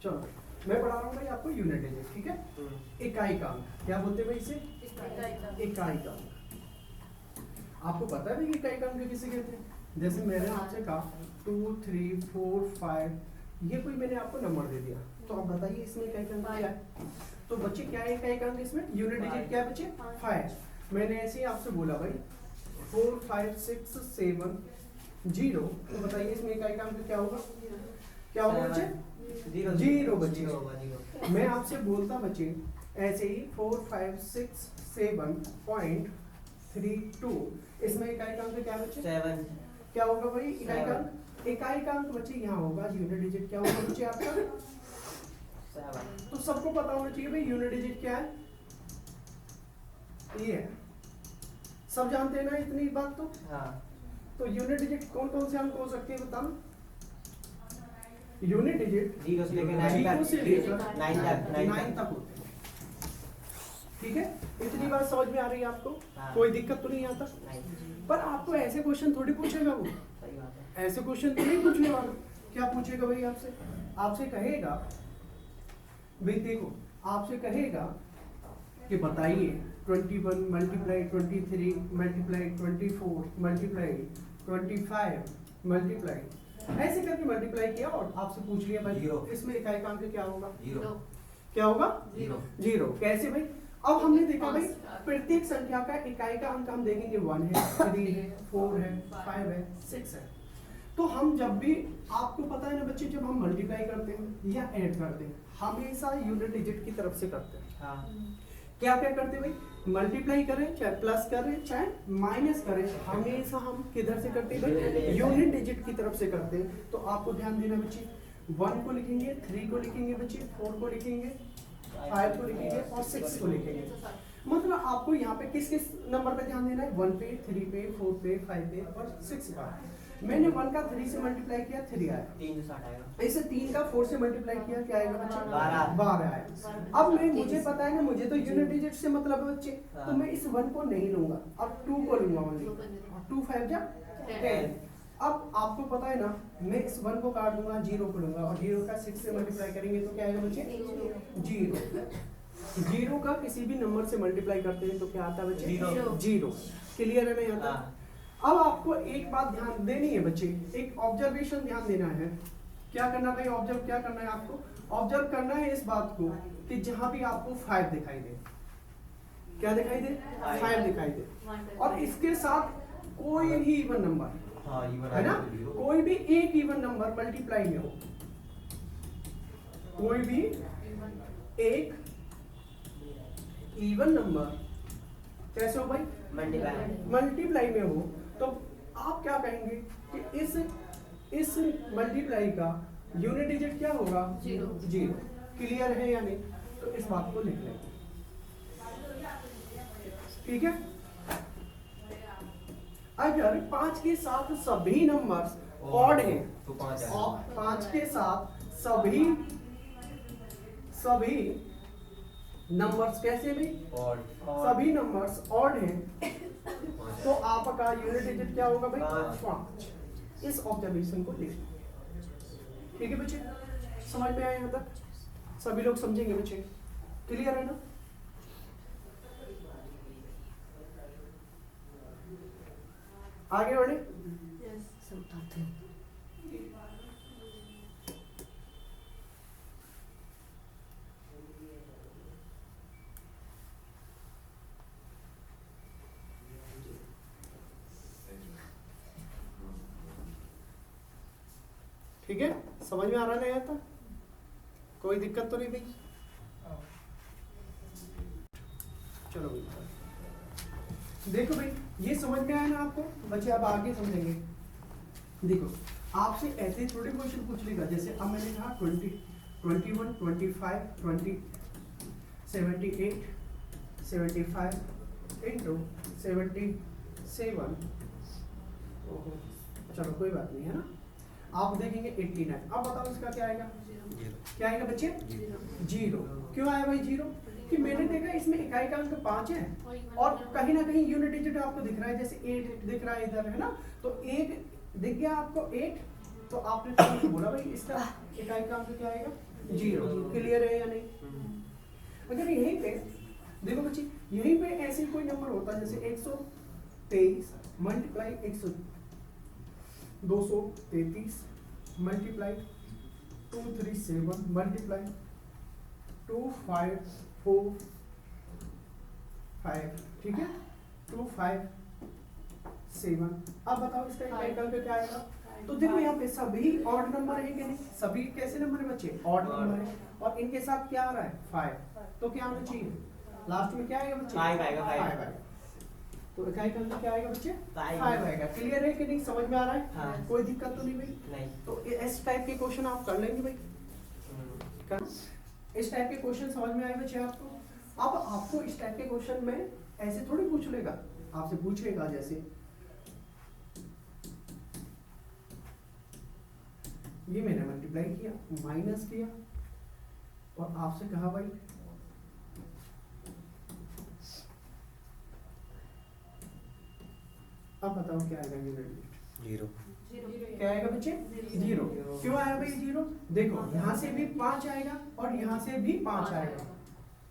चलो मैं पढ़ा रहा हूँ भाई आपको यूनिट डिजिट, ठीक है। इकाई का अंक, क्या बोलते हैं भाई इसे? इकाई का अंक। आपको पता है भाई इकाई का अंक किसे कहते हैं? जैसे मैंने आपसे कहा 2 3 4 5, ये कोई मैंने आपको नंबर दे दिया, तो आप बताइए इसमें इकाई का अंक क्या है? तो बच्चे क्या है इकाई का अंक इसमें? यूनिट डिजिट क्या है बच्चे? 5। मैंने ऐसे ही आपसे बोला भाई 4 5 6 7 0, तो बताइए इसमें इकाई का अंक क्या होगा? क्या होगा बच्चे? जीरो बच्चे। मैं आपसे बोलता बच्चे ऐसे ही 4 5 6 7.32, इसमें इकाई का अंक क्या बच्चे? 7। क्या होगा भाई इकाई का अंक? इकाई का अंक बच्चे यहाँ होगा यूनिट डिजिट, क्या होगा बच्चे आपका? 7। तो सबको पता होना चाहिए भाई यूनिट डिजिट क्या है, ये है। सब जानते हैं ना इतनी बात तो? हाँ। तो यूनिट डिजिट कौन कौन से अंक हो सकते हैं बताओ? यूनिट डिजिट 0 से लेकर 9 तक होते हैं, ठीक है। इतनी बात समझ में आ रही है आपको? कोई दिक्कत तो नहीं आता? पर आपको ऐसे क्वेश्चन थोड़ी पूछेगा वो, ऐसे क्वेश्चन तो नहीं पूछने वाला। क्या पूछेगा भाई आपसे? आपसे कहेगा भाई देखो, आपसे कहेगा कि बताइए 21 मल्टीप्लाई 23 मल्टीप्लाई 24 मल्टीप्लाई 25 मल्टीप्लाई, ऐसे करके मल्टीप्लाई किया और आपसे पूछ लिया भाई इसमें इकाई का अंक क्या होगा? 0। क्या होगा? 0। कैसे भाई? अब हमने देखा भाई प्रत्येक संख्या का इकाई का अंक हम देखेंगे 1 है, 3 है, 4 है, 5 है, 6 है। तो हम जब भी, आपको पता है ना बच्चे, जब हम मल्टीप्लाई करते हैं या ऐड करते हैं हमेशा यूनिट डिजिट की तरफ से करते हैं। हाँ। क्या क्या करते हैं भाई? मल्टीप्लाई करें चाहे प्लस करें चाहे माइनस करें, हमेशा हम किधर से करते हैं भाई? यूनिट डिजिट की तरफ से करते हैं। तो आपको ध्यान देना बच्चे, 1 को लिखेंगे, 3 को लिखेंगे बच्चे, 4 को लिखेंगे, 5 को लिखेंगे और 6 को लिखेंगे। मतलब आपको यहाँ पे किस किस नंबर पे ध्यान देना है? 1 पे, 3 पे, 4 पे, 5 पे और 6 पर। मैंने 1 का 3 से मल्टीप्लाई किया, 3 आया। 3 से 60 आएगा। इसे 3 का 4 से मल्टीप्लाई किया, क्या आएगा बच्चे? 12 आया। अब मुझे पता है ना, मुझे तो यूनिट डिजिट से मतलब है बच्चे, तो मैं इस 1 को नहीं लूंगा, अब 2 को लूंगा ओनली। 2 5 जा 10। अब आपको पता है ना, मैं इस 1 को काट दूंगा, 0 को लूंगा और 0 का 6 से मल्टीप्लाई करेंगे तो क्या आएगा बच्चे? 0। 0 का किसी भी नंबर से मल्टीप्लाई करते हैं तो क्या आता है बच्चे? 0। क्लियर है? नहीं आता? अब आपको एक बात ध्यान देनी है बच्चे, एक ऑब्जर्वेशन ध्यान देना है। क्या करना भाई? ऑब्जर्व क्या करना है आपको? ऑब्जर्व करना है इस बात को कि जहां भी आपको 5 दिखाई दे, क्या दिखाई दे? 5 दिखाई दे, और इसके साथ कोई भी इवन नंबर, है ना, कोई भी एक इवन नंबर मल्टीप्लाई में हो, कोई भी एक इवन नंबर कैसे हो भाई? मल्टीप्लाई में हो, तो आप क्या कहेंगे कि इस मल्टीप्लाई का यूनिट डिजिट क्या होगा? 0। क्लियर है या नहीं? तो इस बात को लिख लेंगे, ठीक है। अगर 5 के साथ सभी नंबर्स ऑड हैं तो 5 के साथ सभी नंबर्स कैसे भी सभी नंबर्स ऑड हैं तो आपका यूनिट डिजिट क्या होगा भाई? 5। इस ऑब्जर्वेशन को लिख लो, ठीक है बच्चे? समझ में आया यहाँ तक? सभी लोग समझेंगे बच्चे? क्लियर है ना? आगे बढ़े? ठीक है, समझ में आ रहा है यहाँ तक? कोई दिक्कत तो नहीं भाई? चलो भाई देखो भाई, ये समझ में आया ना आपको बच्चे? अब आगे समझेंगे। देखो आपसे ऐसे थोड़े क्वेश्चन पूछ लेगा, जैसे अब मैंने कहा 20 21 25 20 78 75 इंटू 77। चलो कोई बात नहीं है ना। आप देखेंगे 89। अब बताओ इसका क्या आएगा? क्या आएगा बच्चे? 0। क्यों आया भाई 0? कि मैंने देखा इसमें इकाई का अंक 5 है और कहीं ना कहीं यूनिट डिजिट आपको दिख रहा है, जैसे 8 दिख रहा है इधर, है ना? तो 8 दिख गया आपको 8, तो आपने तो बोला भाई इसका इकाई का अंक क्या आएगा? जीरो। क्लियर है या नहीं? अगर यहीं पे देखो बच्चे, यहीं पे ऐसे कोई नंबर होता जैसे 123 मल्टीप्लाई 233 मल्टीप्लाई 237 मल्टीप्लाई 2545, ठीक है, 257। अब बताओ इसका इंटीग्रल पे क्या आएगा? तो देखो यहाँ पे सभी ऑड नंबर है कि नहीं? सभी कैसे नंबर है बच्चे? ऑड नंबर है। और इनके साथ क्या आ रहा है? 5। तो क्या आना चाहिए लास्ट में? क्या आएगा बच्चे? 5 आएगा। 5 आएगा। तो इकाई का अंतर क्या आएगा बच्चे? 5 आएगा। क्लियर है कि नहीं? समझ में आ रहा है? हाँ। कोई दिक्कत तो नहीं भाई? नहीं। तो इस टाइप के क्वेश्चन आप कर लेंगे भाई? इस टाइप के क्वेश्चन समझ में आए बच्चे आपको? अब आपको इस टाइप के क्वेश्चन में ऐसे थोड़ी पूछ लेगा, आपसे पूछेगा जैसे ये मैंने मल्टीप्लाई किया, माइनस किया और आपसे कहा भाई अब बताओ क्या आएगा? जीरो। क्या आएगा बच्चे? जीरो। क्यों आया भाई जीरो? देखो यहाँ से भी 5 आएगा और यहाँ से भी 5 आएगा,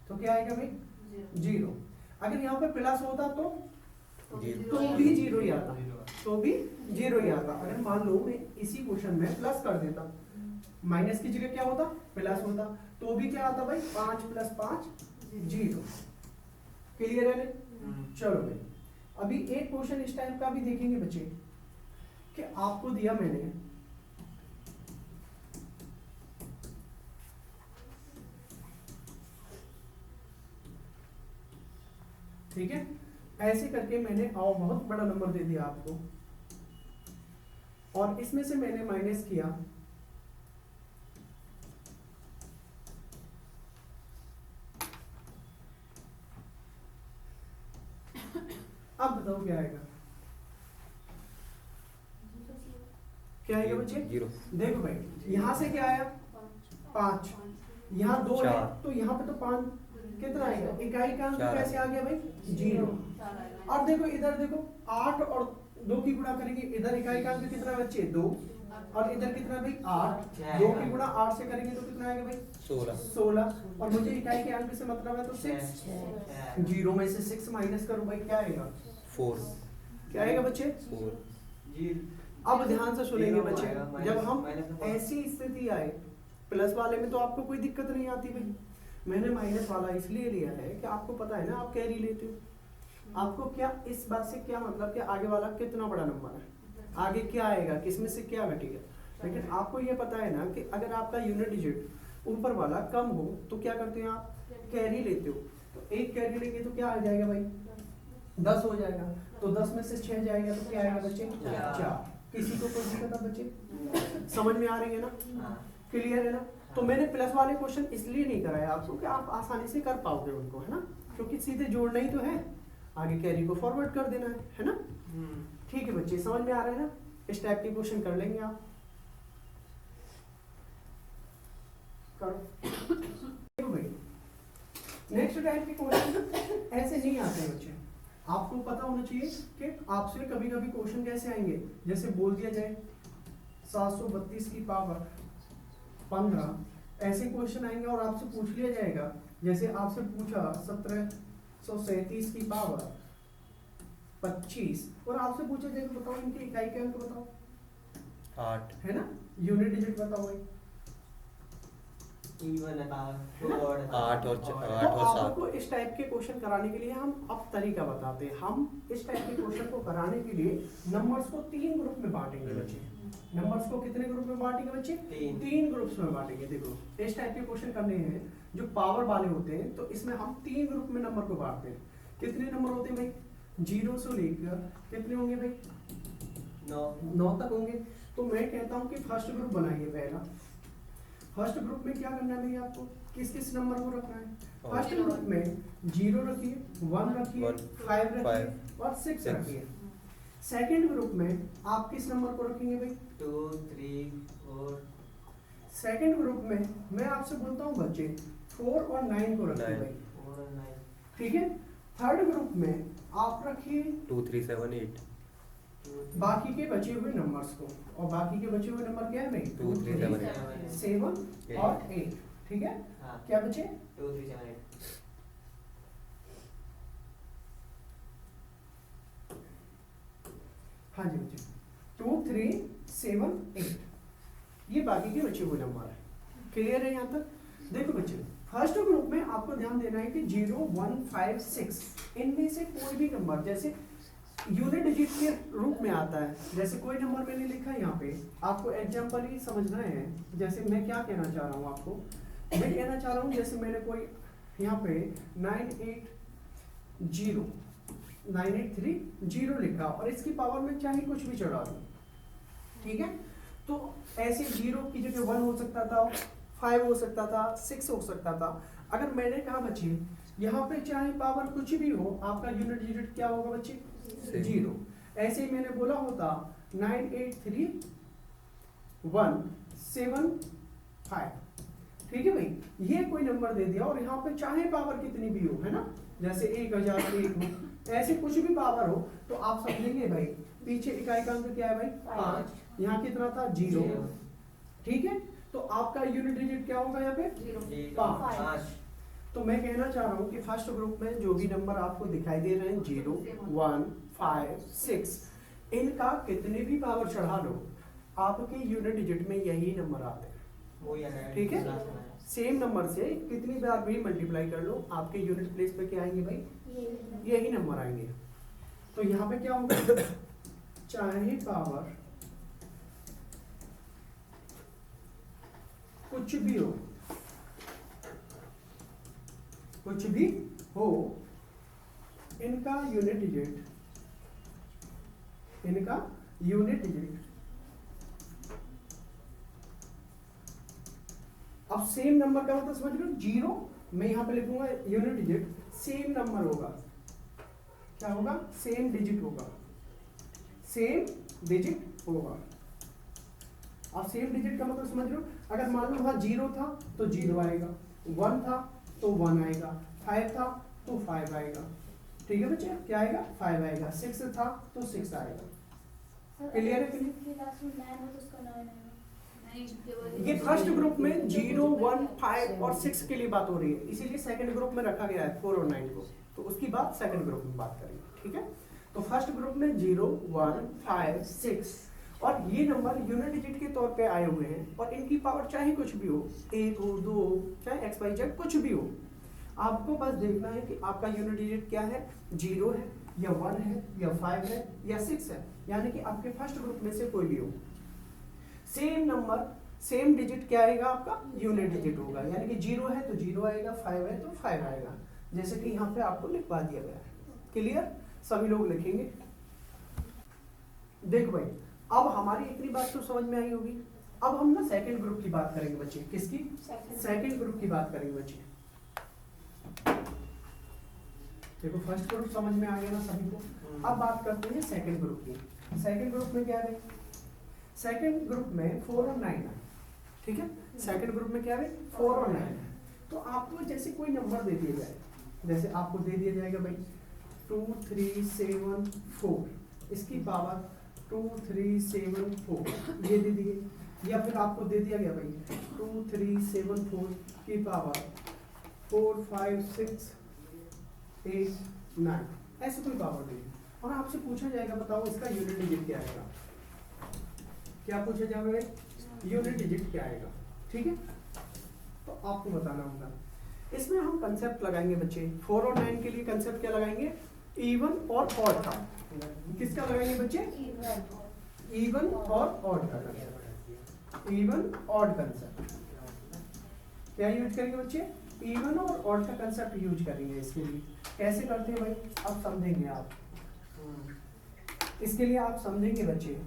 तो क्या आएगा भाई? जीरो। अगर यहाँ पे प्लस होता तो भी जीरो ही आता, तो भी जीरो ही आता। अगर मान लो मैं इसी क्वेश्चन में प्लस कर देता, माइनस की जगह क्या होता? प्लस होता, तो भी क्या आता भाई? 5 + 5 जीरो। क्लियर है? चलो भाई अभी एक क्वेश्चन इस टाइप का भी देखेंगे बच्चे कि आपको दिया मैंने ठीक है, ऐसे करके मैंने और बहुत बड़ा नंबर दे दिया आपको और इसमें से मैंने माइनस किया अब बताओ क्या आएगा? क्या आएगा बच्चे? जीरो। देखो भाई यहाँ से क्या आया? 5, यहाँ 2 है तो यहाँ पे तो 5 कितना आएगा? इकाई का अंक कैसे आ गया भाई? जीरो। और देखो इधर देखो 8 और 2 की गुणा करेंगे, इधर इकाई का अंक कितना बच्चे? 2 और इधर कितना भाई? 8। 2 की गुणा 8 से करेंगे तो कितना आएगा भाई? 16। और मुझे इकाई के अंक से मतलब है तो 6। जीरो में से 6 माइनस करो भाई, क्या आएगा? 4। क्या आएगा बच्चे? 4। अब ध्यान से सुनेंगे बच्चे, जब हम ऐसी स्थिति आए प्लस वाले में तो आपको कोई दिक्कत नहीं आती भाई। मैंने माइनस वाला इसलिए लिया है कि आपको पता है ना आप कैरी लेते हो, आपको क्या इस बात से क्या मतलब कि आगे वाला कितना बड़ा नंबर है, आगे क्या आएगा, किसमें से क्या घटेगा। लेकिन आपको ये पता है ना कि अगर आपका यूनिट डिजिट ऊपर वाला कम हो तो क्या करते हैं आप? कैरी लेते हो। तो एक कैरी लेंगे तो क्या आ जाएगा भाई? 10 हो जाएगा। तो 10 में से 6 जाएगा तो क्या आएगा बच्चे? 4। किसी को कोई दिक्कत है बच्चे? समझ में आ रही है ना? क्लियर है ना? तो मैंने प्लस वाले क्वेश्चन इसलिए नहीं कराया आपको कि आप आसानी से कर पाओगे उनको, है ना, क्योंकि सीधे जोड़ना ही तो है, आगे कैरी को फॉरवर्ड कर देना है ना? ठीक है बच्चे, समझ में आ रहा है ना? इस टाइप के क्वेश्चन कर लेंगे आप। करो भाई। नेक्स्ट टाइप के क्वेश्चन ऐसे नहीं आते बच्चे, आपको पता होना चाहिए कि आपसे कभी कभी क्वेश्चन कैसे आएंगे, जैसे बोल दिया जाए 732 की पावर 15, ऐसे क्वेश्चन आएंगे और आपसे पूछ लिया जाएगा, जैसे आपसे पूछा 1737 की पावर 25 और आपसे पूछा जाएगा बताओ इनकी इकाई के अंक बताओ, 8 है ना, यूनिट डिजिट बताओ भाई। 8 और 7। आपको इस टाइप के क्वेश्चन कराने के लिए हम अब तरीका बताते हैं। हम इस टाइप के क्वेश्चन को कराने के लिए नंबर्स को 3 ग्रुप में बांटेंगे बच्चे। नंबर्स को कितने ग्रुप में बांटेंगे बच्चे? 3 ग्रुप्स में बांटेंगे। देखो इस टाइप के क्वेश्चन करने हैं जो पावर वाले होते हैं, तो इसमें हम 3 ग्रुप में नंबर को बांटते हैं। कितने नंबर होते हैं भाई? 0 से लेकर कितने होंगे भाई? 9 तक होंगे। तो मैं कहता हूँ कि फर्स्ट ग्रुप बनाइए। पहला फर्स्ट ग्रुप में क्या करना है भैया आपको, किस किस नंबर को रखना है? फर्स्ट ग्रुप में 0 रखिए, 1 रखिए, 5 रखिए और 6 रखिए। सेकंड ग्रुप में आप किस नंबर को रखेंगे भाई? 2, 3, 4। सेकंड ग्रुप में मैं आपसे बोलता हूँ बच्चे 4 और 9 को रखिए भाई, 4 और 9, ठीक है। थर्ड ग्रुप में आप रखिए 2, 3, 7, 8 बाकी के बचे हुए नंबर्स को, और बाकी के बचे हुए नंबर क्या है भाई? 2, 3, 7 और 8। ठीक है। हाँ। क्या बचे 2 3 7 8। हाँ जी बच्चे 2 3 7 8 ये बाकी के बच्चों को नंबर है। क्लियर है यहाँ तक? देखो बच्चे फर्स्ट ग्रुप में आपको ध्यान देना है कि 0 1 5 6 इनमें से कोई भी नंबर जैसे यूनिट डिजिट के रूप में आता है। जैसे कोई नंबर मैंने लिखा है यहाँ पे, आपको एग्जांपल ही समझना है। जैसे मैं क्या कहना चाह रहा हूँ आपको, मैं कहना चाह रहा हूँ जैसे मैंने कोई यहाँ पे 9830 लिखा और इसकी पावर में चाहे कुछ भी चढ़ा दूँ, ठीक है। तो ऐसे 0 की जगह 1 हो सकता था, 5 हो सकता था, 6 हो सकता था। अगर मैंने कहा बच्चे यहाँ पे चाहे पावर कुछ भी हो, आपका यूनिट डिजिट क्या होगा बच्चे 0। ऐसे ही मैंने बोला होता 983175, ठीक है भाई। ये कोई नंबर दे दिया और यहाँ पे चाहे पावर कितनी भी हो, है ना, जैसे 1001 हो, ऐसे कुछ भी पावर हो, तो आप समझेंगे भाई पीछे इकाई का अंक क्या है भाई 5, यहाँ कितना था 0, ठीक है। तो आपका यूनिट डिजिट क्या होगा यहाँ पे 5। तो मैं कहना चाह रहा हूँ कि फर्स्ट ग्रुप में जो भी नंबर आपको दिखाई दे रहे हैं 0 1 5 6 इनका कितने भी पावर चढ़ा लो, आपके यूनिट डिजिट में यही नंबर आते हैं, ठीक है। सेम नंबर से कितनी बार भी मल्टीप्लाई कर लो, आपके यूनिट प्लेस पे क्या आएंगे भाई यही नंबर आएंगे। तो यहाँ पे क्या होगा चाहे पावर कुछ भी हो, कुछ भी हो, इनका यूनिट डिजिट अब सेम नंबर का मतलब समझ लो 0, मैं यहां पे लिखूंगा यूनिट डिजिट, सेम नंबर होगा, क्या होगा सेम डिजिट होगा, सेम डिजिट होगा। अब सेम डिजिट का मतलब समझ लो, अगर मान लो वहां 0 था तो 0 आएगा, 1 था तो 1 आएगा, 5 था तो 5 आएगा, ठीक है बच्चे, क्या आएगा 5 आएगा, 6 था तो 6 आएगा। क्लियर है? ये फर्स्ट ग्रुप में 0 1 5 और 6 के लिए बात हो रही है, इसीलिए सेकंड ग्रुप में रखा गया है 4 और 9 को, तो उसकी बात सेकंड ग्रुप में बात करेंगे, ठीक है। तो फर्स्ट ग्रुप में 0 1 5 6 और ये नंबर यूनिट डिजिट के तौर पे आए हुए हैं और इनकी पावर चाहे कुछ भी हो, 1 हो 2 हो, चाहे XYZ कुछ भी हो, आपको बस देखना है कि आपका यूनिट डिजिट क्या है, 0 है या 1 है या 5 है या 6 है, यानी कि आपके फर्स्ट ग्रुप में से कोई भी हो। सेम नंबर सेम डिजिट क्या आएगा आपका यूनिट डिजिट होगा, यानी कि 0 है तो 0 आएगा, 5 है तो 5 आएगा, जैसे कि यहाँ पे आपको लिखवा दिया गया है। क्लियर? सभी लोग लिखेंगे। देखो भाई अब हमारी इतनी बात तो समझ में आई होगी, अब हम ना सेकंड ग्रुप की बात करेंगे बच्चे। किसकी? सेकंड ग्रुप की बात करेंगे बच्चे। देखो फर्स्ट ग्रुप समझ में आ गया ना सभी को, अब बात करते हैं सेकंड ग्रुप की। सेकंड ग्रुप में क्या है? सेकंड ग्रुप में 4 और 9 है, ठीक है। सेकंड ग्रुप में क्या है 4 और 9 है। तो आपको जैसे कोई नंबर दे दिया जाए, जैसे आपको दे दिया जाएगा भाई 2 3 7 4, इसकी पावर 2 3 7 4 ये दे दिए, या फिर आपको दे दिया गया भाई 2 3 7 4 की पावर 4 5 6 8 9, ऐसे कोई पावर दे दी और आपसे पूछा जाएगा बताओ इसका यूनिट डिजिट क्या आएगा। क्या पूछा जाएगा? यूनिट डिजिट क्या आएगा, ठीक है। तो आपको बताना होगा। इसमें हम कंसेप्ट लगाएंगे बच्चे, 4 और 9 के लिए कंसेप्ट क्या लगाएंगे? इवन और ऑड का। किसका लगाएंगे बच्चे? इवन और ऑड का। इवन ऑड कंसेप्ट क्या यूज करेंगे बच्चे? इवन और ऑड का कंसेप्ट यूज करेंगे। इसके लिए कैसे करते हैं भाई अब समझेंगे आप, इसके लिए आप समझेंगे बच्चे।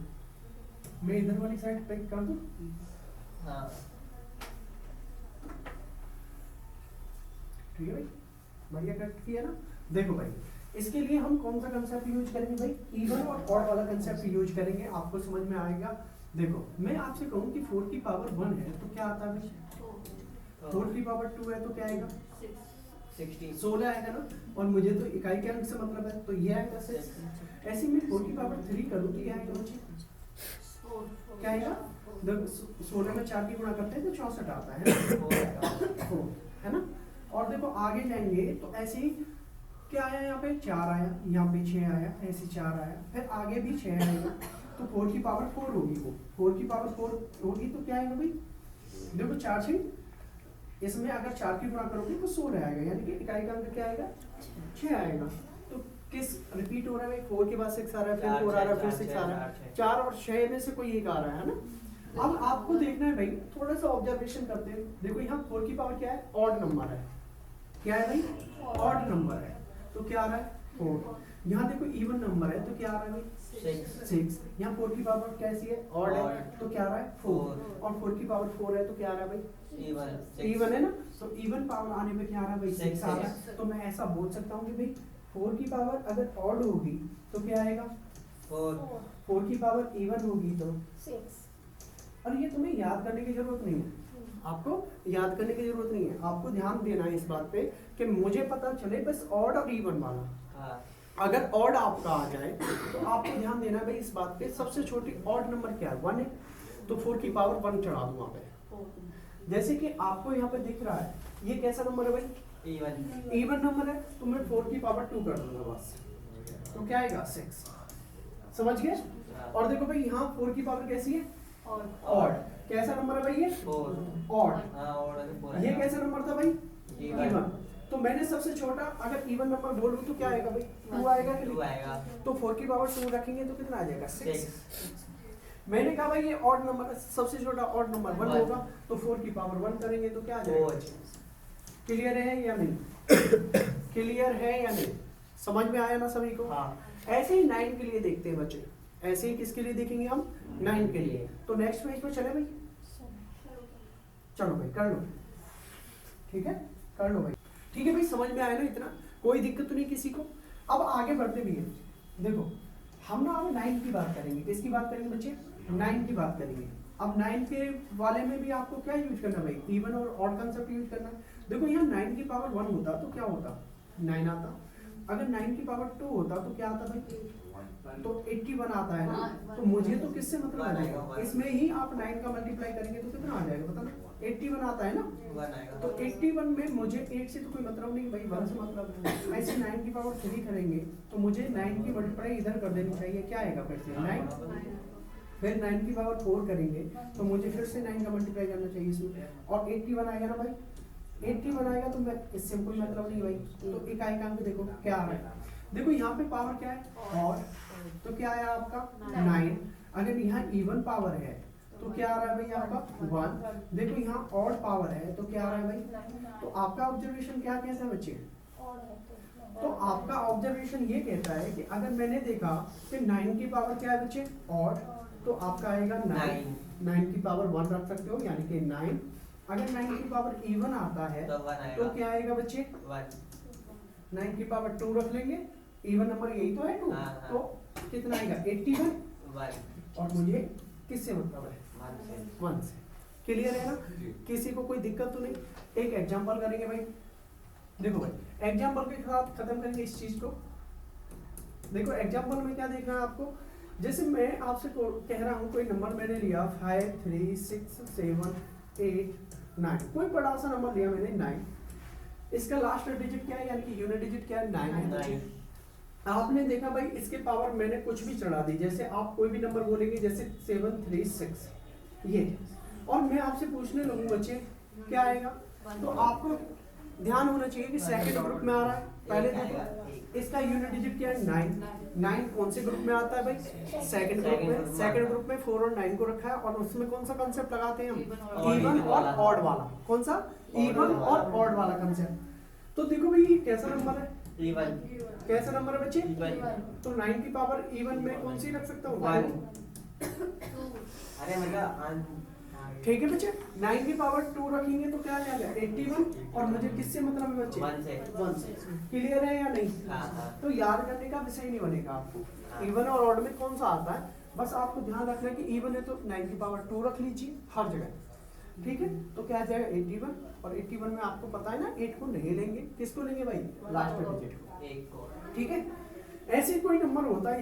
मैं इधर वाली साइड पे कर दूं? हाँ ठीक है भाई, बढ़िया कट किया ना। देखो भाई इसके लिए हम कौन सा कंसेप्ट यूज करेंगे भाई? इवन और ऑड वाला कंसेप्ट यूज करेंगे, आपको समझ में आएगा। देखो मैं आपसे कहूँ कि 4 की पावर 1 है तो क्या आता है? 4 की पावर 2 है तो क्या आएगा? 16 आएगा ना। और मुझे तो इकाई के अंक से मतलब है तो ये आएगा 6। ऐसे में 4 की पावर 3 करूँ तो ये आएगा बच्चे क्या आएगा? 16 में 4 की गुणा करते हैं तो 64 आता है। आगे जाएंगे तो ऐसे ही क्या आया, यहाँ पे 4 आया, यहाँ पे 6 आया, ऐसे 4 आया, फिर आगे भी 6 आएगा, तो 4 की पावर 4 होगी, वो 4 की पावर 4 होगी तो क्या आएगा भाई, देखो 4 से इसमें अगर 4 की गुणा करोगे तो 16 आएगा, यानी कि इकाई का अंक क्या आएगा, 6 आएगा। तो किस रिपीट हो रहा है, 4 के बाद 6 आ रहा है, फिर 4 आ रहा है, फिर 6 आ रहा है, 4 और 6 में से कोई एक आ रहा है ना। अब आपको देखना है भाई, थोड़ा सा ऑब्जर्वेशन करते हैं। देखो यहाँ 4 की पावर क्या है, ऑड नंबर है, क्या है भाई, ऑड नंबर है, तो क्या आ रहा है 4। यहाँ देखो इवन नंबर है, तो क्या आ रहा है भाई 6। यहाँ 4 की पावर कैसी है, ऑड है, तो क्या आ रहा है 4, और 4 की पावर 4 है तो क्या आ रहा है भाई इवन है ना, तो इवन पावर आने पे क्या आ रहा है भाई 6 आ रहा है। तो मैं ऐसा बोल सकता हूँ कि भाई 4 की पावर अगर ऑड होगी तो क्या आएगा 4 की पावर इवन होगी तो 6। और ये तुम्हें याद करने की जरूरत नहीं है, आपको याद करने की जरूरत नहीं है, आपको ध्यान देना है इस बात पे कि मुझे पता चले बस ऑड और इवन वाला। अगर ऑड आपका आ जाए तो आपको ध्यान देना है भाई इस बात पे, सबसे छोटी ऑड नंबर क्या है 1 है, तो 4 की पावर 1 चढ़ा दूं वहां पे। जैसे कि आपको यहाँ पे दिख रहा है ये कैसा नंबर है भाई, इवन नंबर है, तो मैं 4 की पावर 2 कर दूंगा बस, तो क्या आएगा 6, समझ गए। और देखो भाई यहाँ 4 की पावर कैसी है, ऑड, कैसा नंबर है भाई ये, ऑड। ये कैसा नंबर था भाई, इवन। तो मैंने सबसे छोटा अगर इवन नंबर बोलूं तो क्या आएगा भाई 2 आएगा कि नहीं, तो 4 की पावर 2 रखेंगे तो कितना आ जाएगा 6। मैंने कहा भाई ये ऑड नंबर, सबसे छोटा ऑड नंबर 1 होगा, तो 4 की पावर 1 करेंगे तो क्या आ जाएगा। क्लियर है या नहीं, क्लियर है या नहीं, समझ में आया ना सभी को। ऐसे ही 9 के लिए देखते हैं बच्चे, ऐसे ही किसके लिए देखेंगे हम, 9 के लिए। तो नेक्स्ट पेज पे चले भाई, चलो भाई कर लो, ठीक है कर लो भाई, ठीक है भाई, समझ में आया ना इतना, कोई दिक्कत तो नहीं किसी को। अब आगे बढ़ते भी हैं, देखो हम ना अब 9 की बात करेंगे, किसकी बात करेंगे बच्चे, 9 की बात करेंगे। अब 9 के वाले में भी आपको क्या यूज करना भाई, इवन और ऑड कांसेप्ट यूज करना है। देखो यहाँ 9 की पावर 1 होता तो क्या होता 9 आता, अगर 9 की पावर 2 होता तो क्या आता भाई, तो 81 आता है ना, तो मुझे तो किससे मतलब आ जाएगा, इसमें ही आप 9 का मल्टीप्लाई करेंगे तो कितना आ जाएगा पता ना, 81 आता है ना, तो 81 में मुझे 8 से तो कोई मतलब नहीं भाई, 1 से मतलब है। ऐसे 9 की पावर 3 करेंगे तो मुझे 9 की मल्टीप्लाई इधर कर देनी चाहिए, क्या आएगा फिर से 9, फिर 9 की पावर 4 करेंगे तो मुझे फिर से 9 का मल्टीप्लाई करना चाहिए इसमें, और 81 आएगा ना भाई, 81 आएगा तो मैं इससे कोई मतलब नहीं भाई। तो इकाई का अंक देखो क्या आ रहा है, देखो यहाँ पे पावर क्या है और, तो क्या आया आपका 9। अगर यहाँ इवन पावर है तो क्या आ रहा है भाई आपका 1। देखो यहाँ ऑड पावर है तो क्या आ रहा है भाई, तो आपका ऑब्जर्वेशन क्या कहता है बच्चे, तो आपका ऑब्जर्वेशन ये कहता है कि अगर मैंने देखा कि 9 की पावर क्या है बच्चे ऑड, तो आपका आएगा 9 की पावर 1 रख सकते हो यानी कि 9। अगर 9 की पावर इवन आता है तो क्या आएगा बच्चे 9 की पावर 2 रख लेंगे, इवन नंबर यही तो है 2, तो कितना आएगा 81, और मुझे किससे मतलब है 1 से। क्लियर है ना, किसी को कोई दिक्कत तो नहीं। एक एग्जांपल करेंगे भाई, देखो भाई एग्जांपल के साथ खत्म करेंगे इस चीज को। देखो एग्जांपल में क्या देखना है आपको, जैसे मैं आपसे कह रहा हूँ कोई नंबर मैंने लिया 5 3 6 7 8 9, कोई बड़ा सा नंबर लिया मैंने 9, इसका लास्ट डिजिट क्या है यानी कि यूनिट डिजिट क्या है 9 है। आपने देखा भाई इसके पावर मैंने कुछ भी चढ़ा दी, जैसे आप कोई भी नंबर बोलेंगे जैसे 7 3 6 ये, और मैं आपसे पूछने लगूँ बच्चे क्या आएगा, तो आपको ध्यान होना चाहिए कि सेकंड ग्रुप में आ रहा है। पहले देखो इसका यूनिट डिजिट क्या है 9 कौन से ग्रुप में आता है भाई सेकंड ग्रुप में। सेकंड ग्रुप में 4 और 9 को रखा है, और उसमें कौन सा कंसेप्ट लगाते हैं हम, इवन और ऑड वाला। कौन सा, इवन और ऑड वाला कंसेप्ट। तो देखो भाई ये कैसा नंबर है, इवन। कैसा नंबर है बच्चे, तो 9 की पावर इवन में कौन सी रख सकता हूँ 1। अरे मतलब ठीक है बच्चे, 9 की पावर 2 रखेंगे तो क्या आ जाएगा 81, और मुझे किससे मतलब है बच्चे 1 से। क्लियर है या नहीं, तो याद करने का विषय नहीं बनेगा आपको, इवन और ऑड में कौन सा आता है, बस आपको ध्यान रखना है कि इवन है तो 9 की पावर 2 रख लीजिए हर जगह, ठीक है। तो क्या आ जाएगा 81, और 81 में आपको पता है ना 8 को नहीं लेंगे, किसको लेंगे भाई लास्ट डिजिट को, ठीक है। ऐसे कोई नंबर होता है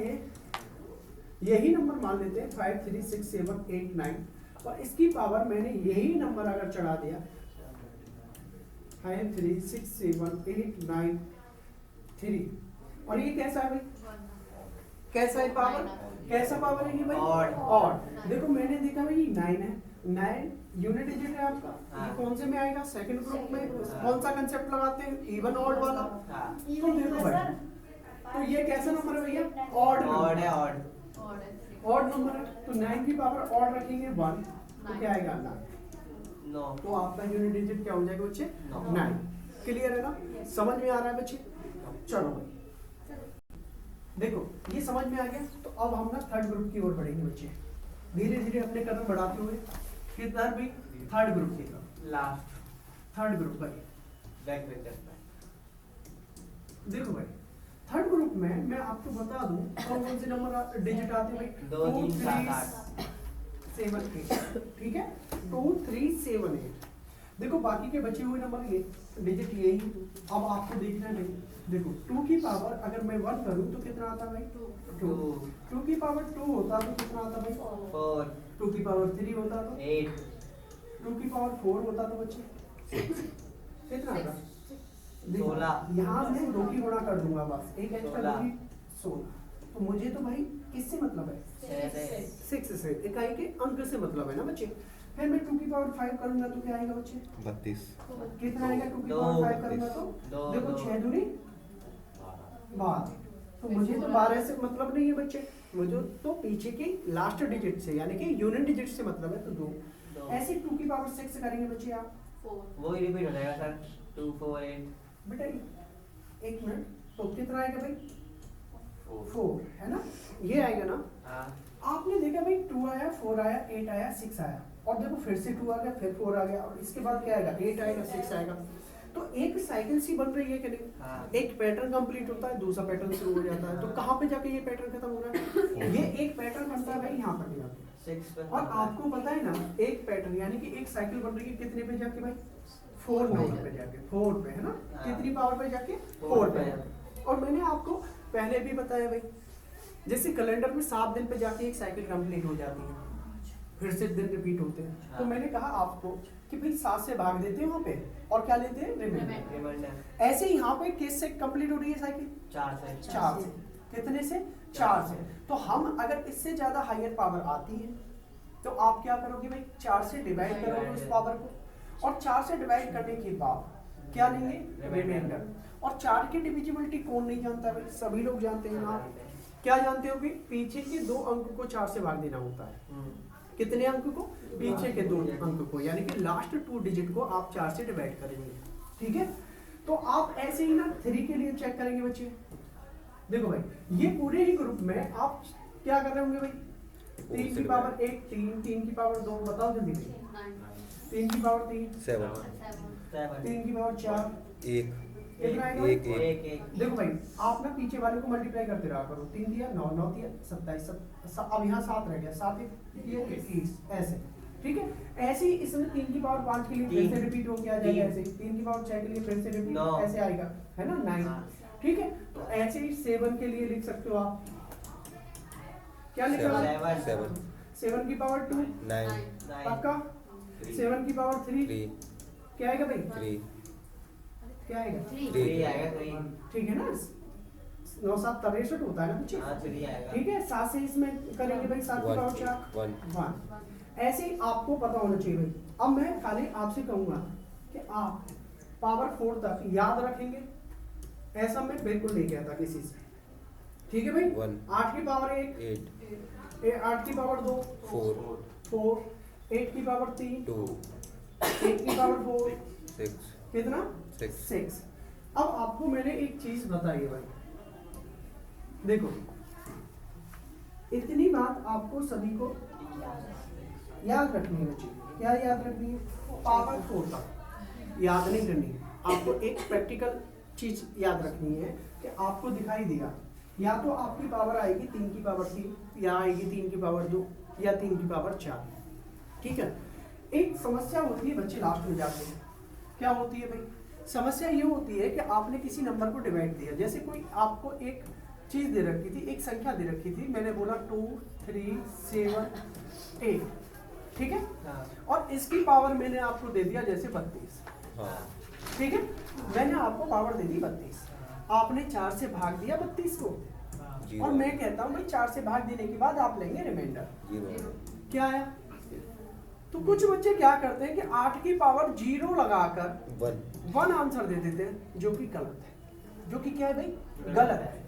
यही नंबर मान लेते हैं 5 3 6 7 8 9, और इसकी पावर मैंने यही नंबर अगर चढ़ा दिया 5 3 6 7 8 9 3। और ये कैसा है भाई, कैसा है पावर, कैसा पावर है ये भाई, Odd। ऑड। देखो मैंने देखा भाई 9 है, 9 यूनिट डिजिट है आपका, हाँ। ये कौन से में आएगा, सेकंड ग्रुप में। कौन सा कंसेप्ट लगाते हैं, इवन ऑड वाला। हाँ तो देखो भाई, तो ये कैसा नंबर है भैया, ऑड ऑड है ऑड। ऑड नंबर है। तो 9 की पावर ऑड रखेंगे 1, तो क्या आएगा 9। नो। तो आपका यूनिट डिजिट क्या हो जाएगा बच्चे, नौ। 9। क्लियर है ना, समझ में आ रहा है बच्चे। चलो भाई देखो ये समझ में आ गया। तो अब हम ना थर्ड ग्रुप की ओर बढ़ेंगे बच्चे, धीरे धीरे अपने कदम बढ़ाते हुए। कितना भी थर्ड ग्रुप की तरफ, लास्ट थर्ड ग्रुप भाई। Back vector. देखो भाई थर्ड ग्रुप में मैं आपको बता दूं कौन कौन से नंबर डिजिट आते हैं भाई, 2 3 7 8। 7 8, ठीक है 2 3 7 8। देखो बाकी के बचे हुए नंबर ये डिजिट यही। अब आपको देखना है भाई, देखो 2 की पावर अगर मैं 1 करूं तो कितना आता भाई, 2। 2 की पावर 2 होता तो कितना आता भाई, 4 2 की पावर 3 होता तो 8 2 की पावर 4 होता तो बच्चे कितना आता, 16। यहाँ मैं 2 की गुणा कर दूंगा बस, एक एक्स्ट्रा 16। दूंगी 16। तो मुझे तो भाई किससे मतलब है, 6 से, इकाई के अंक से मतलब है ना बच्चे। फिर मैं 2 की पावर 5 करूंगा तो क्या आएगा बच्चे, 32। कितना आएगा 2 की दो। पावर 5 करूंगा तो दो। देखो दो। 6 दूनी 12। तो मुझे तो 12 से मतलब नहीं है बच्चे, मुझे तो पीछे की लास्ट डिजिट से यानी कि यूनिट डिजिट से मतलब है, तो 2। दो। ऐसे 2 की पावर 6 करेंगे बच्चे आप, वो ही रिपीट हो जाएगा सर। 2 4 8। बेटा एक मिनट, तो कितना आएगा भाई 4 है ना, ये आएगा ना। हाँ आपने देखा भाई 2 आया, 4 आया, 8 आया, 6 आया, और देखो फिर से 2 आ गया, फिर 4 आ गया, और इसके बाद क्या आएगा, 8 आएगा, 6 आएगा। तो एक साइकिल सी बन रही है कि नहीं, हाँ। एक पैटर्न कंप्लीट होता है, दूसरा पैटर्न शुरू हो जाता है। तो कहाँ पे जाके ये पैटर्न खत्म हो रहा है, ये एक पैटर्न बनता है भाई यहाँ पर जाके। 6 पे। और आपको पता है ना एक पैटर्न यानी कि एक साइकिल बन रही है कितने पे जाके भाई, 4 नंबर पे जाके, 4 पे है ना, हाँ। कितनी पावर पे जाके, 4 पे जाके। और मैंने आपको पहले भी बताया भाई, जैसे कैलेंडर में 7 दिन पे जाके एक साइकिल कंप्लीट हो जाती है, फिर से दिन रिपीट होते हैं। हाँ। तो मैंने कहा आपको कि भाई 7 से भाग देते हैं वहाँ पे, और क्या लेते हैं, रिमाइंडर। रिमाइंडर ऐसे ही यहाँ पे किस से कंप्लीट हो रही है साइकिल, 4 से। 4 से। कितने से, 4 से। तो हम अगर इससे ज्यादा हायर पावर आती है तो आप क्या करोगे भाई, 4 से डिवाइड करोगे उस पावर को, और 4 से डिवाइड करने के बाद क्या लेंगे, रिमाइंडर। और 4 की डिविजिबिलिटी कौन नहीं जानता भाई, सभी लोग जानते हैं ना। क्या जानते हो कि पीछे के 2 अंक को 4 से भाग देना होता है। कितने अंक को, पीछे के 2 अंक को, यानी कि लास्ट 2 डिजिट को आप 4 से डिवाइड करेंगे, ठीक है। तो आप ऐसे ही ना 3 के लिए चेक करेंगे बच्चे। देखो भाई ये पूरे ही ग्रुप में आप क्या कर रहे होंगे भाई, 3 की पावर 1 3, 3 की पावर 2, बताओ जल्दी भाई, 3 की पावर 3, 7। 3 की पावर 4, 1 कितना आएगा? 1 1 1। देखो भाई आप ना पीछे वाले को मल्टीप्लाई करते रहा करो, 3 दिया 9, 9 दिया 27, अब यहाँ 7 रह गया, 7 ये 21, ऐसे, ठीक है। ऐसे ही इसमें 3 की पावर 5 के लिए फिर से रिपीट हो गया जाएगा, ऐसे ही 3 की पावर 6 के लिए फिर से रिपीट नौ। ऐसे आएगा, है ना 9, ठीक है। तो ऐसे ही 7 के लिए लिख सकते हो आप, क्या लिख रहा है, 7 7 की पावर 2, 9 पक्का, 7 की पावर 3, 3 क्या आएगा भाई, 3 क्या आएगा, 3 आएगा 3। ठीक है ना, 9 7 63 होता है ना बच्चे, हाँ 3 आएगा। ठीक है। 7 से इसमें करेंगे भाई, 7 की पावर 4, 1। ऐसे ही आपको पता होना चाहिए भाई। अब मैं खाली आपसे कहूंगा कि आप पावर 4 तक याद रखेंगे, ऐसा मैं बिल्कुल नहीं कहता किसी से, ठीक है भाई। 1 8 की पावर 1, 8 8 की पावर 2, 4, 8 की पावर 3, 2 8 की पावर 4, 6 कितना, 6 6। अब आपको मैंने एक चीज बताई है भाई, देखो इतनी बात आपको सभी को याद रखनी है बच्चे। क्या याद रखनी है, पावर 4 तक याद नहीं करनी है आपको। एक प्रैक्टिकल चीज याद रखनी है कि आपको दिखाई देगा, या तो आपकी पावर आएगी 3 की पावर 3, या आएगी 3 की पावर 2, या 3 की पावर 4, ठीक है। एक समस्या होती है बच्चे लास्ट में जाते हैं, क्या होती है भाई, समस्या ये होती है कि आपने किसी नंबर को डिवाइड दिया, जैसे कोई आपको एक चीज दे रखी थी, एक संख्या दे रखी थी, मैंने बोला 2 3 7 8, ठीक है। हाँ। और इसकी पावर मैंने आपको दे दिया जैसे 32, हाँ ठीक है, मैंने आपको पावर दे दी 32, आपने 4 से भाग दिया 32 को, और मैं कहता हूँ भाई 4 से भाग देने के बाद आप लेंगे रिमाइंडर, क्या आया? तो कुछ बच्चे क्या करते हैं कि 8 की पावर 0 लगाकर 1 आंसर दे देते हैं, जो कि गलत है, जो कि क्या है भाई, गलत है।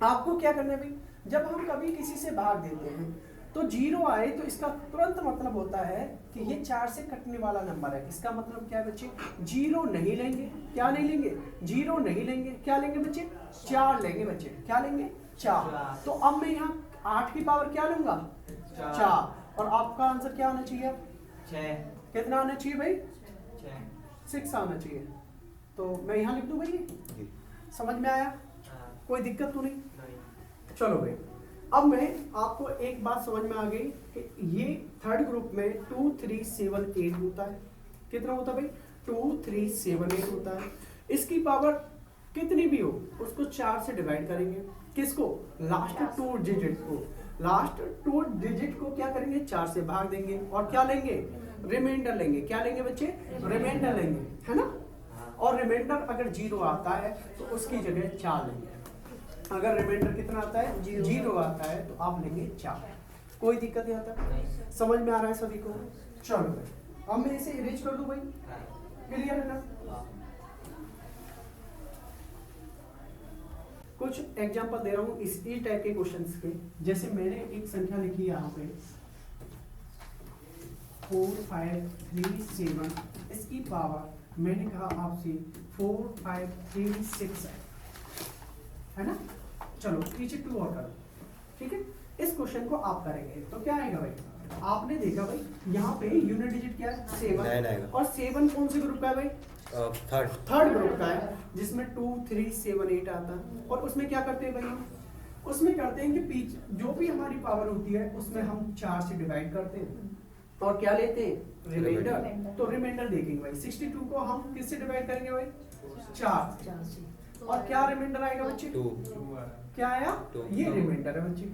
आपको क्या करना है भाई, जब हम कभी किसी से भाग देते हैं तो 0 आए तो इसका तुरंत मतलब होता है कि ये 4 से कटने वाला नंबर है। इसका मतलब क्या है बच्चे, 0 नहीं लेंगे, क्या नहीं लेंगे, 0 नहीं लेंगे, क्या लेंगे बच्चे, 4 लेंगे बच्चे, क्या लेंगे, 4। तो अब मैं यहाँ 8 की पावर क्या लूंगा, 4, और आपका आंसर क्या आना चाहिए, 6। कितना आना चाहिए भाई, 6 आना चाहिए। तो मैं यहाँ लिख दूं भाई, समझ में आया, कोई दिक्कत तो नहीं? चलो भाई, अब मैं आपको एक बात समझ में आ गई कि ये थर्ड ग्रुप में 2 3 7 8 होता है। कितना होता है भाई, 2 3 7 8 होता है। इसकी पावर कितनी भी हो उसको 4 से डिवाइड करेंगे, किसको, लास्ट 2 डिजिट को, लास्ट 2 डिजिट को क्या करेंगे, 4 से भाग देंगे, और क्या लेंगे, रिमाइंडर लेंगे, क्या लेंगे बच्चे, रिमाइंडर लेंगे, है ना। और रिमाइंडर अगर 0 आता है तो उसकी जगह 4 लेंगे। अगर रिमाइंडर कितना आता है, 0 आता है, तो आप लेंगे 4। कोई दिक्कत नहीं आता, समझ में आ रहा है सभी को? चलो भाई, अब मैं इसे इरेज कर दूं भाई, क्लियर है ना। कुछ एग्जांपल दे रहा हूँ इसी टाइप के क्वेश्चंस के। जैसे मैंने एक संख्या लिखी है यहाँ पे 4 5 3 7, इसकी पावर मैंने कहा आपसे 4 5 3 6 है ना। चलो पीछे 2 और करो, ठीक है। इस क्वेश्चन को आप करेंगे तो क्या आएगा भाई, आपने देखा भाई यहाँ पे यूनिट डिजिट क्या है, 7, और 7 कौन से ग्रुप का है भाई, थर्ड ग्रुप का है, जिसमें 2 3 7 8 आता है। और उसमें क्या करते हैं भाई, हम उसमें करते हैं कि पीछे जो भी हमारी पावर होती है उसमें हम 4 से डिवाइड करते हैं, और क्या लेते हैं, रिमाइंडर। तो रिमाइंडर देखेंगे भाई, 62 को हम किससे डिवाइड करेंगे भाई, 4 से, और क्या रिमाइंडर आएगा बच्चे, 2। क्या आया, ये रिमाइंडर है बच्चे,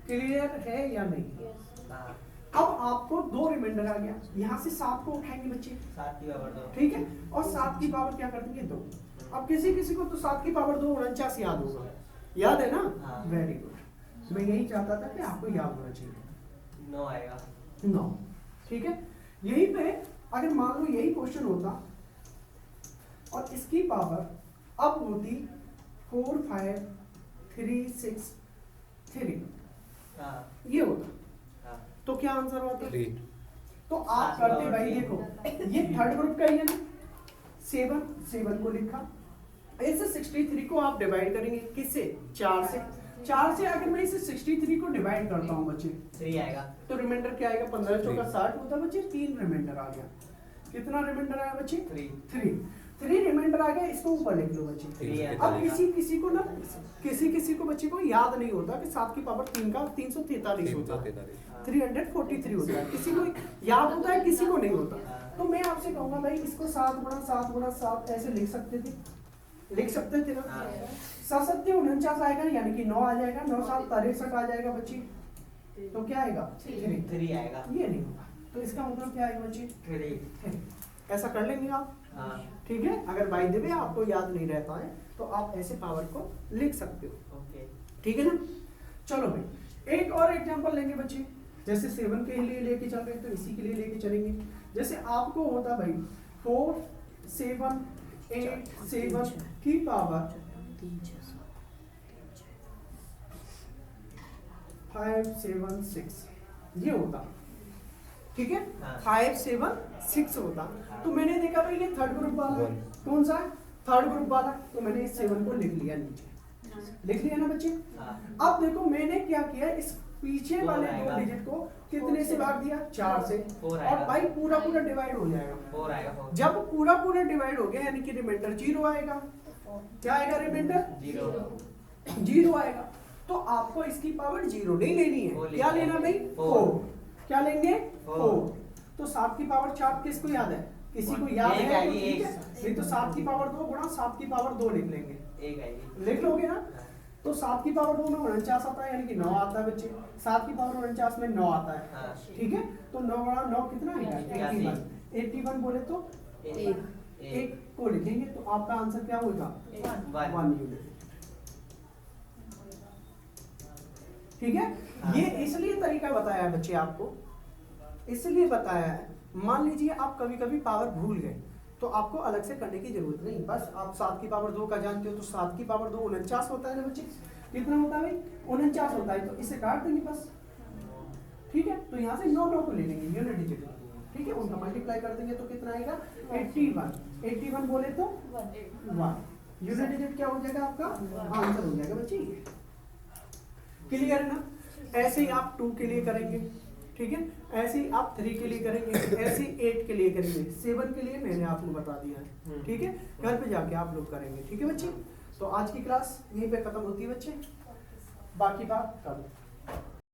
क्लियर है या नहीं। अब आपको 2 रिमाइंडर आ गया, यहाँ से 7 को उठाएंगे बच्चे, 7 की पावर 2, ठीक है, और 7 की पावर क्या कर देंगे, 2। अब किसी किसी को तो 7 की पावर 2 49 याद होगा, याद है ना, वेरी गुड। मैं यही चाहता था कि आपको याद होना चाहिए। 9 आएगा, 9, ठीक है। यहीं पे अगर मान लो यही क्वेश्चन होता और इसकी पावर अब होती 4 5 3 6 3, ये होता, तो क्या आंसर होता, 3। तो आप करते भाई, देखो ये थर्ड ग्रुप का ही है ना, 7 को लिखा, इस 63 को आप डिवाइड करेंगे किससे, 4 से। 4 से अगर मैं इसे 63 को डिवाइड करता हूँ बच्चे, 3 आएगा, तो रिमाइंडर क्या आएगा, 15 चौका 60 होता है बच्चे, 3 रिमाइंडर आ गया। कितना रिमाइंडर आया बच्चे, 3 रिमाइंडर आ गया, इसको ऊपर लिख लो बच्चे। अब किसी को ना किसी को बच्चे को याद नहीं होता कि 7 की पावर 3 का 343 होता है, 343 होता है, किसी को याद होता है, किसी को नहीं होता। तो मैं आपसे कहूंगा भाई, इसको 7 गुणा 7 गुणा 7 ऐसे लिख सकते थे ना। 7 7 49 आएगा, यानी कि 9 आ जाएगा, 9 7 63 आ जाएगा बच्चे, तो क्या आएगा, 3 आएगा, ये नहीं होगा, तो इसका मतलब क्या आएगा बच्चे, 3। ऐसा कर लेंगे आप, ठीक है। अगर बाय द वे आपको याद नहीं रहता है तो आप ऐसे पावर को लिख सकते हो, ठीक है ना। चलो भाई, एक और एग्जांपल लेंगे बच्चे, जैसे 7 के लिए लेके चल रहे हैं तो इसी के लिए लेके चलेंगे। जैसे आपको होता भाई 4 7 8 7 की पावर 5 7 6, ये होता, ठीक है, 5 7 6 होता। तो मैंने देखा भाई ये थर्ड ग्रुप वाला, कौन सा है, थर्ड ग्रुप वाला, तो मैंने इस 7 को लिख लिया नीचे, लिख लिया ना बच्चे। अब देखो मैंने क्या किया, इस पीछे वाले 2 डिजिट को कितने से भाग दिया, 4 से, और भाई पूरा डिवाइड हो जाएगा, 4 आएगा। जब पूरा डिवाइड हो गया यानी कि रिमाइंडर 0 आएगा, क्या आएगा, रिमाइंडर 0 आएगा। तो आपको इसकी पावर 0 नहीं लेनी है, क्या लेना भाई, 4। क्या लेंगे, 4। तो 7 की पावर 4 किसको याद है, किसी को याद है, नहीं तो 7 की पावर 2 गुणा 7 की पावर 2 लिख लेंगे, लिख लोगे ना। तो 7 की पावर 2 में 49 आता है, यानी कि 9 आता है बच्चे, 7 की पावर 49 में 9 आता है, ठीक है। तो 9 गुणा 9 कितना आएगा, 81 बोले तो 1 को लिखेंगे तो आपका आंसर क्या होगा? 1 यूनिट। ठीक है, ये इसलिए तरीका बताया है बच्चे आपको, इसलिए बताया है। मान लीजिए आप कभी कभी पावर भूल गए तो आपको अलग से करने की जरूरत नहीं, बस आप 7 की पावर 2 का जानते हो तो 7 की पावर 2 49 होता है ना बच्चे, कितना होता है भाई? 49 होता है, तो इसे काट देंगे बस। ठीक है, तो यहाँ से 9 को ले लेंगे यूनिट डिजिट, ठीक है, उनका मल्टीप्लाई कर देंगे तो कितना आएगा? 81 बोले तो 1 यूनिट डिजिट क्या हो जाएगा आपका? आंसर हो जाएगा बच्चे। क्लियर है ना? ऐसे ही आप 2 के लिए करेंगे, ठीक है, ऐसे ही आप 3 के लिए करेंगे, ऐसे ही 8 के लिए करेंगे, 7 के लिए मैंने आपको बता दिया है। ठीक है, घर पे जाके आप लोग करेंगे। ठीक है बच्चे, तो आज की क्लास यहीं पे खत्म होती है बच्चे, बाकी बात कल।